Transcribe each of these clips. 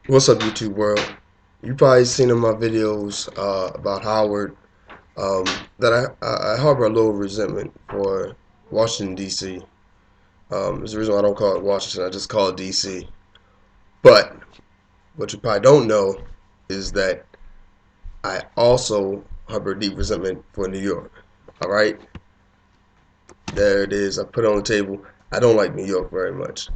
What's up, YouTube world? You probably seen in my videos about Howard um, that I harbor a little resentment for Washington D.C. There's a reason why I don't call it Washington. I just call it D.C. But what you probably don't know is that I also harbor deep resentment for New York. All right, there it is. I put it on the table. I don't like New York very much.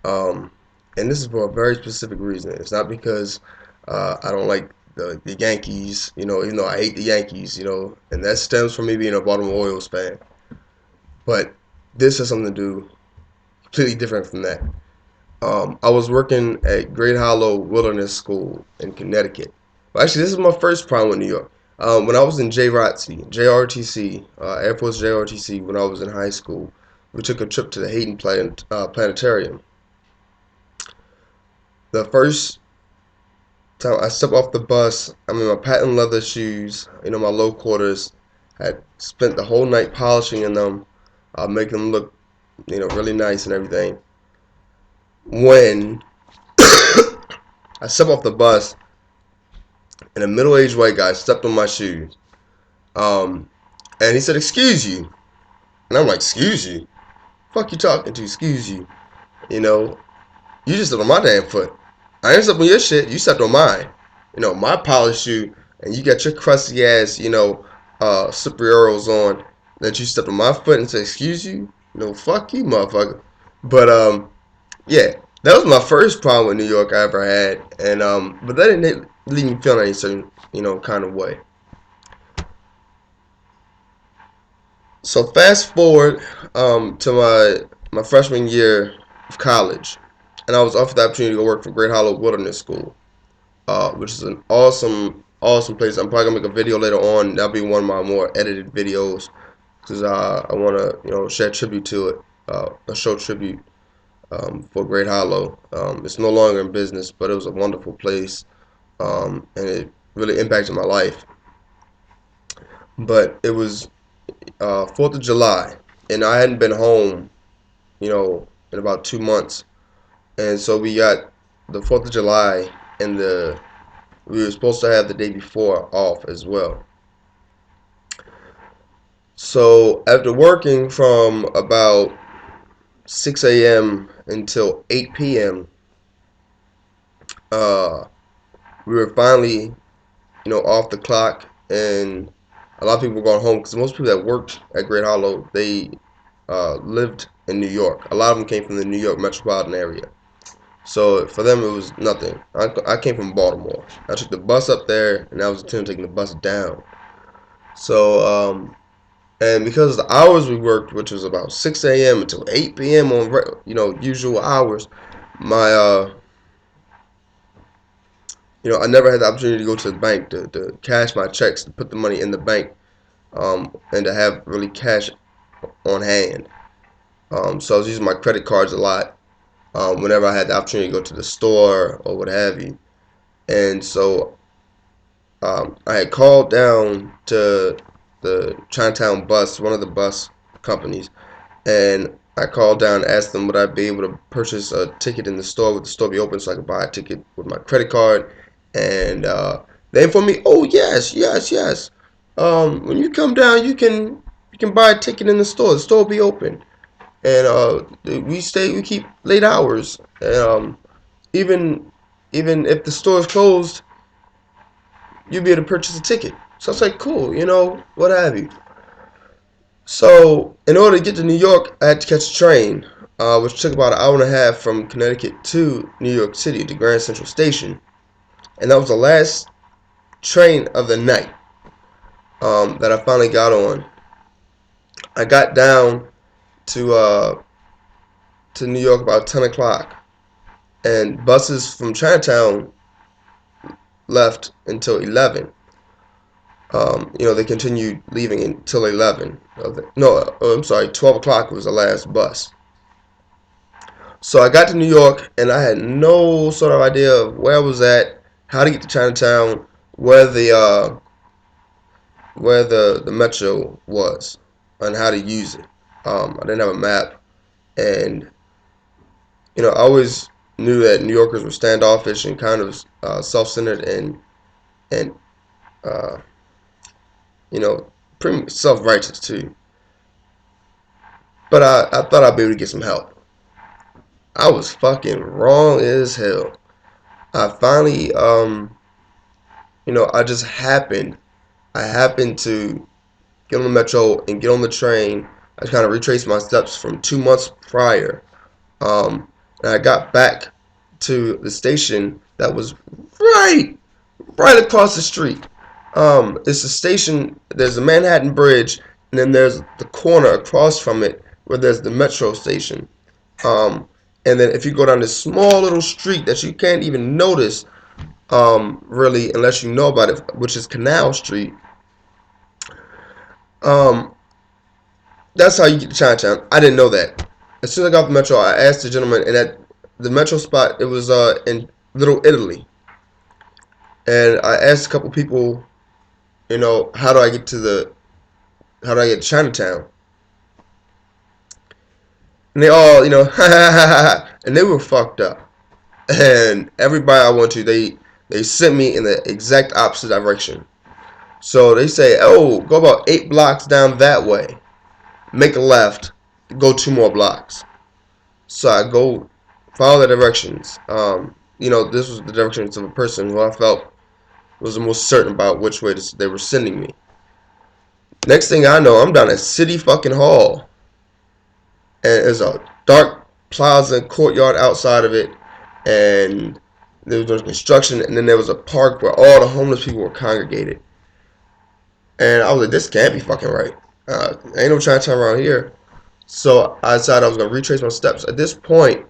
Um, and this is for a very specific reason. It's not because I don't like the Yankees, even though I hate the Yankees, and that stems from me being a Baltimore Orioles fan. But this has something to do completely different from that. I was working at Great Hollow Wilderness School in Connecticut. Well, actually, this is my first problem with New York. When I was in JROTC, Air Force JROTC, when I was in high school, we took a trip to the Hayden Planetarium. The first time I step off the bus, I'm in my patent leather shoes, my low quarters. Had spent the whole night polishing in them, making them look, really nice and everything. When I step off the bus, and a middle-aged white guy stepped on my shoes, and he said, "Excuse you," and I'm like, "Excuse you? Fuck you talking to? Excuse you? You know, you just stepped on my damn foot. I didn't step on your shit. You stepped on mine. My polished shoe, and you got your crusty ass, superheroes on that you stepped on my foot and said, excuse you? Fuck you, motherfucker." But yeah, that was my first problem with New York I ever had, and but that didn't leave me feeling any certain, kind of way. So fast forward to my freshman year of college, and I was offered the opportunity to go work for Great Hollow Wilderness School, which is an awesome place. I'm probably gonna make a video later on. That'll be one of my more edited videos because I want to share tribute to it, a show tribute for Great Hollow. It's no longer in business, but it was a wonderful place, and it really impacted my life. But it was 4th of July, and I hadn't been home, in about 2 months, and so we got the 4th of July and we were supposed to have the day before off as well. So after working from about 6 a.m. until 8 p.m., uh, we were finally, off the clock, and a lot of people were going home because most people that worked at Great Hollow, they lived in New York. A lot of them came from the New York metropolitan area. So for them, it was nothing. I came from Baltimore. I took the bus up there, and I was intending taking the bus down. So and because of the hours we worked, which was about 6 a.m. until 8 p.m. on usual hours, my I never had the opportunity to go to the bank to cash my checks, to put the money in the bank, and to have really cash on hand. So I was using my credit cards a lot whenever I had the opportunity to go to the store or what have you. And so I had called down to the Chinatown bus, one of the bus companies, and I called down and asked them would I be able to purchase a ticket in the store, would the store be open so I could buy a ticket with my credit card, and they informed me, oh yes, yes, yes. When you come down, you can buy a ticket in the store. The store will be open, and we keep late hours, and even even if the store is closed, you'll be able to purchase a ticket. So I was like, cool, what have you. So, in order to get to New York, I had to catch a train, which took about an hour and a half from Connecticut to New York City to Grand Central Station. And that was the last train of the night that I finally got on. I got down to New York about 10 o'clock, and buses from Chinatown left until 11. They continued leaving until 11. No, I'm sorry, 12 o'clock was the last bus. So I got to New York and I had no sort of idea of where I was at, how to get to Chinatown, where the metro was, and how to use it. I didn't have a map, and I always knew that New Yorkers were standoffish and kind of self-centered and uh, you know, pretty self-righteous too. But I thought I'd be able to get some help. I was fucking wrong as hell. I finally, I happened to get on the metro and get on the train. I kind of retraced my steps from 2 months prior. Um, and I got back to the station that was right across the street. It's a station. There's a Manhattan Bridge, and then there's the corner across from it where there's the metro station. Um, and then if you go down this small little street that you can't even notice, really, unless you know about it, which is Canal Street. Um, that's how you get to Chinatown. I didn't know that. As soon as I got off the metro, I asked the gentleman, and at the metro spot, it was in Little Italy, and I asked a couple people, how do I get to Chinatown? And they all, and they were fucked up. And everybody I went to, they sent me in the exact opposite direction. So they say, oh, go about 8 blocks down that way, make a left, go 2 more blocks. So I go follow the directions. This was the directions of a person who I felt was the most certain about which way they were sending me. Next thing I know, I'm down at City fucking Hall, and there's a dark plaza courtyard outside of it, and there was construction, and then there was a park where all the homeless people were congregated. And I was like, this can't be fucking right. Ain't no Chinatown around here. So I decided I was gonna retrace my steps. At this point,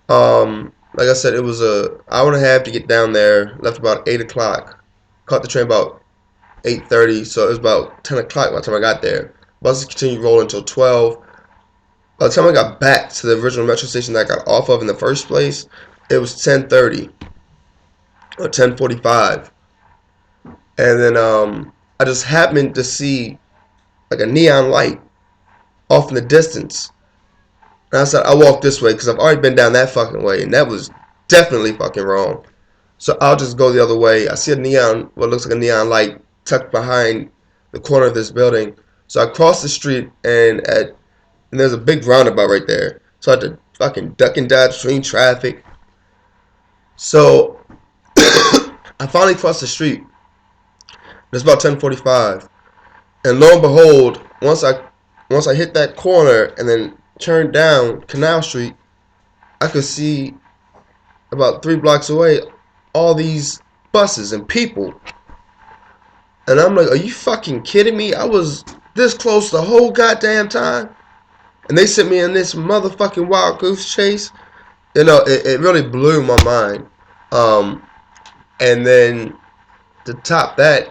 like I said, it was a hour and a half to get down there. Left about 8 o'clock. Caught the train about 8:30, so it was about 10 o'clock by the time I got there. Buses continued rolling until 12. By the time I got back to the original metro station that I got off of in the first place, it was 10:30 or 10:45, and then I just happened to see like a neon light off in the distance. And I said, I walk this way because I've already been down that fucking way, and that was definitely fucking wrong. So I'll just go the other way. I see a neon, what looks like a neon light tucked behind the corner of this building. So I cross the street, and there's a big roundabout right there. So I had to fucking duck and dodge between traffic. So I finally crossed the street. It's about 10:45, and lo and behold, once I hit that corner and then turned down Canal Street, I could see about 3 blocks away all these buses and people. And I'm like, are you fucking kidding me? I was this close the whole goddamn time. And they sent me in this motherfucking wild goose chase. It really blew my mind. And then to top that,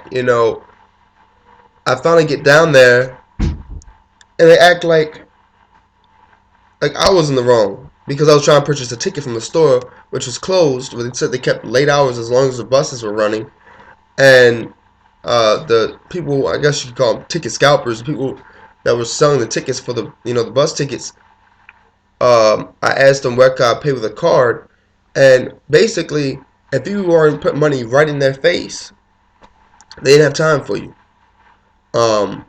I finally get down there and they act like I was in the wrong because I was trying to purchase a ticket from the store, which was closed. But they said they kept late hours as long as the buses were running. And the people, I guess you could call them ticket scalpers, the people that were selling the tickets for the bus tickets. I asked them where could I pay with a card, and basically, if you weren't putting money right in their face, they didn't have time for you. Um,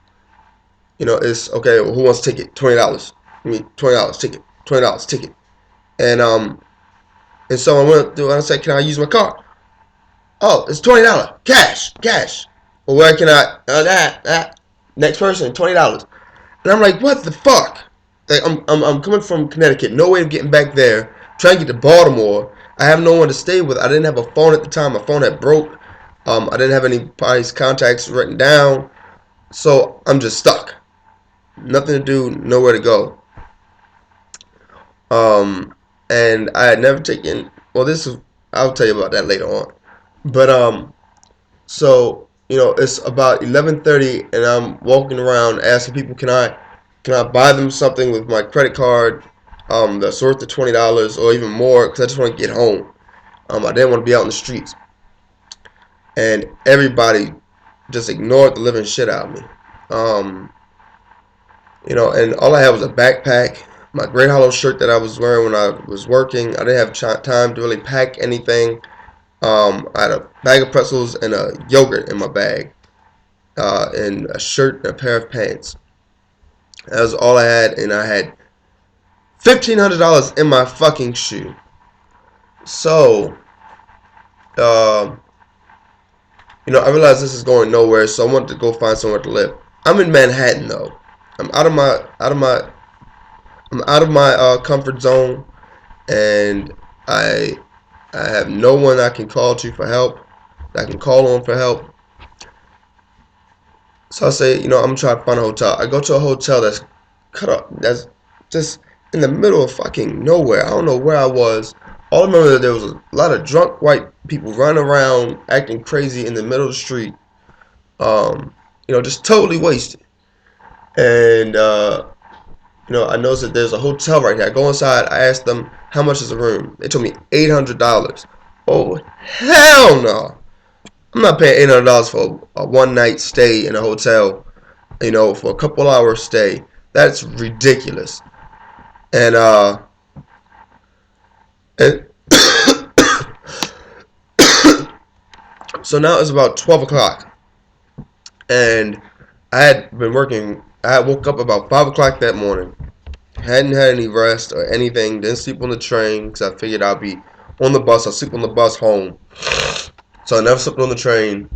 it's okay. Well, who wants a ticket? $20. I mean, $20 ticket. $20 ticket. And so I went through and I said, "Can I use my card?" Oh, it's $20. Cash. Well, where can I? Next person, $20. And I'm like, what the fuck? Like, I'm coming from Connecticut, no way of getting back there. Trying to get to Baltimore. I have no one to stay with. I didn't have a phone at the time. My phone had broke. I didn't have anybody's contacts written down. So I'm just stuck. Nothing to do, nowhere to go. And I had never taken. Well, I'll tell you about that later on. But so it's about 11:30, and I'm walking around asking people, can I buy them something with my credit card, that's worth the $20 or even more, because I just want to get home. I didn't want to be out in the streets, and everybody just ignored the living shit out of me. And all I had was a backpack, my Great Hollow shirt that I was wearing when I was working. I didn't have time to really pack anything. I had a bag of pretzels and a yogurt in my bag, and a shirt and a pair of pants. That was all I had, and I had $1,500 in my fucking shoe. So, uh, I realized this is going nowhere, so I wanted to go find somewhere to live. I'm in Manhattan though. I'm out of my out of my I'm out of my comfort zone, and I I have no one I can call to for help. That I can call on for help. So I say, I'm gonna try to find a hotel. I go to a hotel that's cut up. That's just in the middle of fucking nowhere. I don't know where I was. All I remember that there was a lot of drunk white people running around acting crazy in the middle of the street. Just totally wasted. And I noticed that there's a hotel right here. I go inside. I asked them how much is a room. They told me $800. Oh hell no! I'm not paying $800 for a one night stay in a hotel. For a couple hours stay. That's ridiculous. And and so now it's about 12 o'clock, and I had been working. I had woke up about 5 o'clock that morning. Hadn't had any rest or anything. Didn't sleep on the train because I figured I'd be on the bus. I'll sleep on the bus home. So I never slept on the train.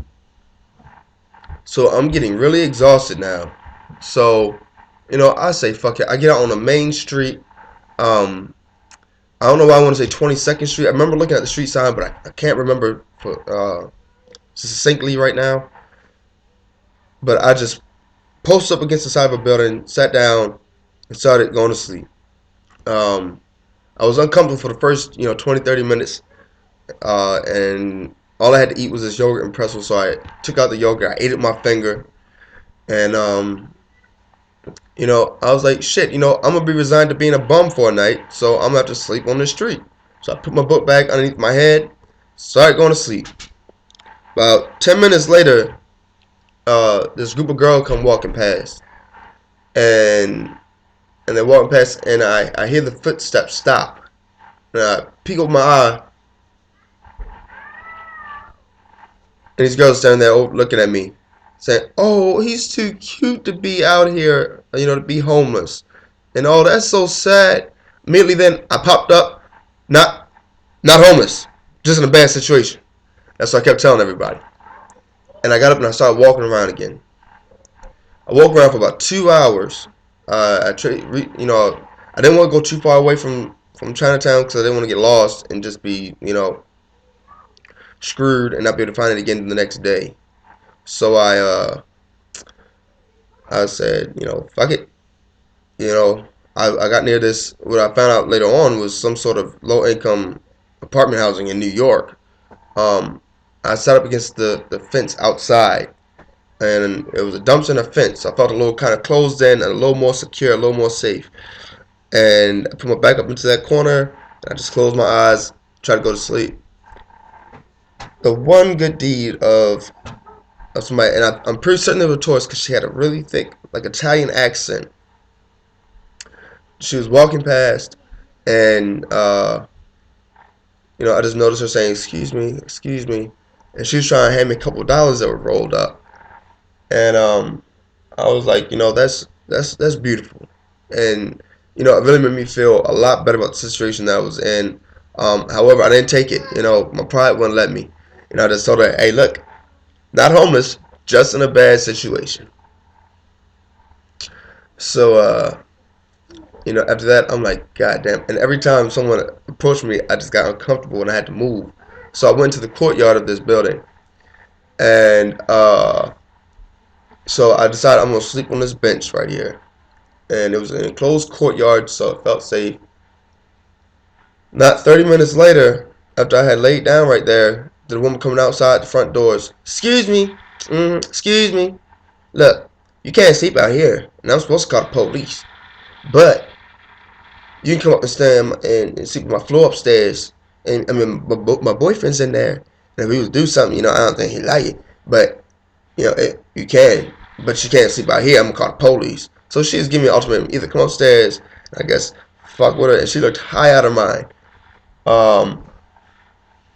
So I'm getting really exhausted now. So, I say fuck it. I get out on the main street. Um, I don't know why I want to say 22nd Street. I remember looking at the street sign, but I can't remember succinctly right now. But I just posted up against the side of a building, sat down, and started going to sleep. Um, I was uncomfortable for the first, 20, 30 minutes. And all I had to eat was this yogurt and pretzel. So I took out the yogurt. I ate it with my finger. And, I was like, shit, I'm going to be resigned to being a bum for a night. So I'm going to have to sleep on the street. So I put my book bag underneath my head, started going to sleep. About 10 minutes later, this group of girls come walking past. And they're walking past, and I hear the footsteps stop. And I peek over my eye, and these girls standing there looking at me, saying, "Oh, he's too cute to be out here, to be homeless." And oh, that's so sad. Immediately then, I popped up, not homeless, just in a bad situation. That's what I kept telling everybody. And I got up and I started walking around again. I walked around for about 2 hours. I didn't want to go too far away from Chinatown because I didn't want to get lost and just be, screwed and not be able to find it again the next day. So I said, fuck it. I got near this. What I found out later on was some sort of low income apartment housing in New York. Um, I sat up against the fence outside, and it was a dumpster and a fence. So I felt a little kind of closed in and a little more secure, a little more safe. And I put my back up into that corner. And I just closed my eyes, tried to go to sleep. The one good deed of somebody, and I'm pretty certain it was a tourist because she had a really thick, like Italian accent. She was walking past, and I just noticed her saying, excuse me," and she was trying to hand me a couple of dollars that were rolled up, and I was like, that's beautiful, and it really made me feel a lot better about the situation that I was in. However, I didn't take it. My pride wouldn't let me. I just told her, "Hey, look, not homeless, just in a bad situation." So, after that, I'm like, God damn. And every time someone approached me, I just got uncomfortable and I had to move. So I went to the courtyard of this building. And so I decided I'm going to sleep on this bench right here. And it was an enclosed courtyard, so it felt safe. Not 30 minutes later, after I had laid down right there, the woman coming outside the front doors, "Excuse me, excuse me. Look, you can't sleep out here. And I'm supposed to call the police. But you can come up and stand and sleep on my floor upstairs. And I mean, my boyfriend's in there. And if we would do something, I don't think he'd like it. But, you can. But you can't sleep out here. I'm going to call the police." So she was giving me an ultimatum. Either come upstairs, I guess, fuck with her, and she looked high out of mind. Um,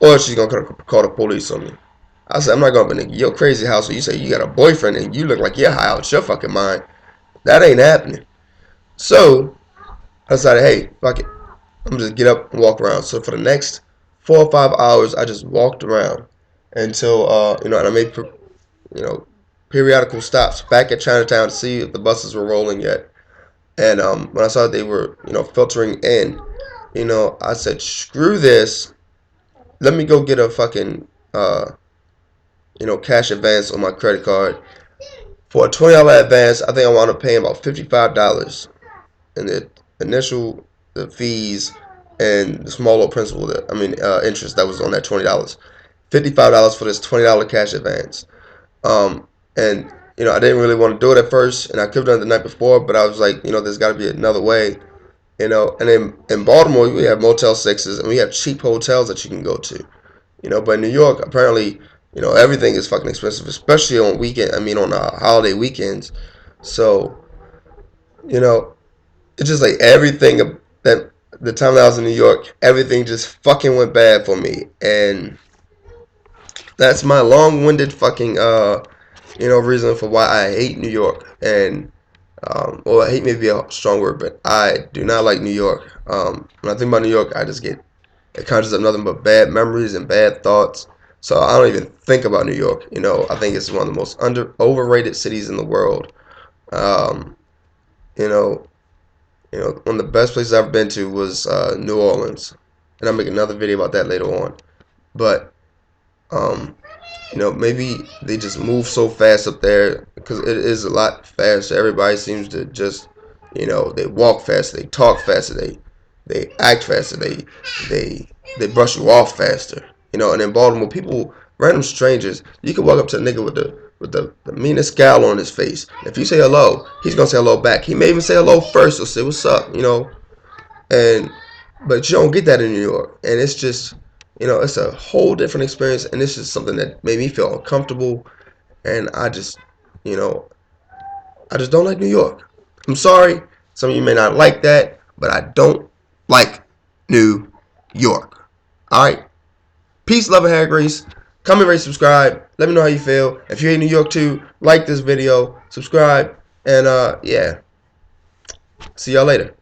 or she's gonna call the police on me. I said, I'm not gonna be in your crazy house where you say you got a boyfriend and you look like you're high out your fucking mind. That ain't happening. So I decided, hey, fuck it. I'm just get up and walk around. So for the next 4 or 5 hours, I just walked around until and I made periodical stops back at Chinatown to see if the buses were rolling yet. And when I saw they were filtering in, I said, screw this. Let me go get a fucking cash advance on my credit card. For a $20 advance, I think I wound up paying about $55 in the initial the fees and the small little principal that interest that was on that $20. $55 for this $20 cash advance. And I didn't really want to do it at first, and I could have done it the night before, but I was like, there's got to be another way. And in Baltimore we have Motel 6s and we have cheap hotels that you can go to. But in New York, apparently, everything is fucking expensive, especially on holiday weekends. So, you know, it's just like everything that the time that I was in New York, everything just fucking went bad for me. And that's my long-winded fucking, reason for why I hate New York. And, well, I hate may be a strong word, but I do not like New York. When I think about New York, it conjures up nothing but bad memories and bad thoughts. So I don't even think about New York. I think it's one of the most overrated cities in the world. Um, you know, one of the best places I've ever been to was New Orleans, and I'll make another video about that later on. But um, maybe they just move so fast up there because it is a lot faster. Everybody seems to just, they walk faster, they talk faster, they act faster, they brush you off faster. And in Baltimore, people, random strangers, you can walk up to a nigga with the meanest scowl on his face. If you say hello, he's gonna say hello back. He may even say hello first or say what's up, and but you don't get that in New York, and it's just it's a whole different experience, and this is something that made me feel uncomfortable, and you know I just don't like New York. I'm sorry, some of you may not like that, but I don't like New York. All right, peace, love, and hair grease. Comment, rate, subscribe. Let me know how you feel. If you're in New York too, like this video, subscribe, and yeah, see y'all later.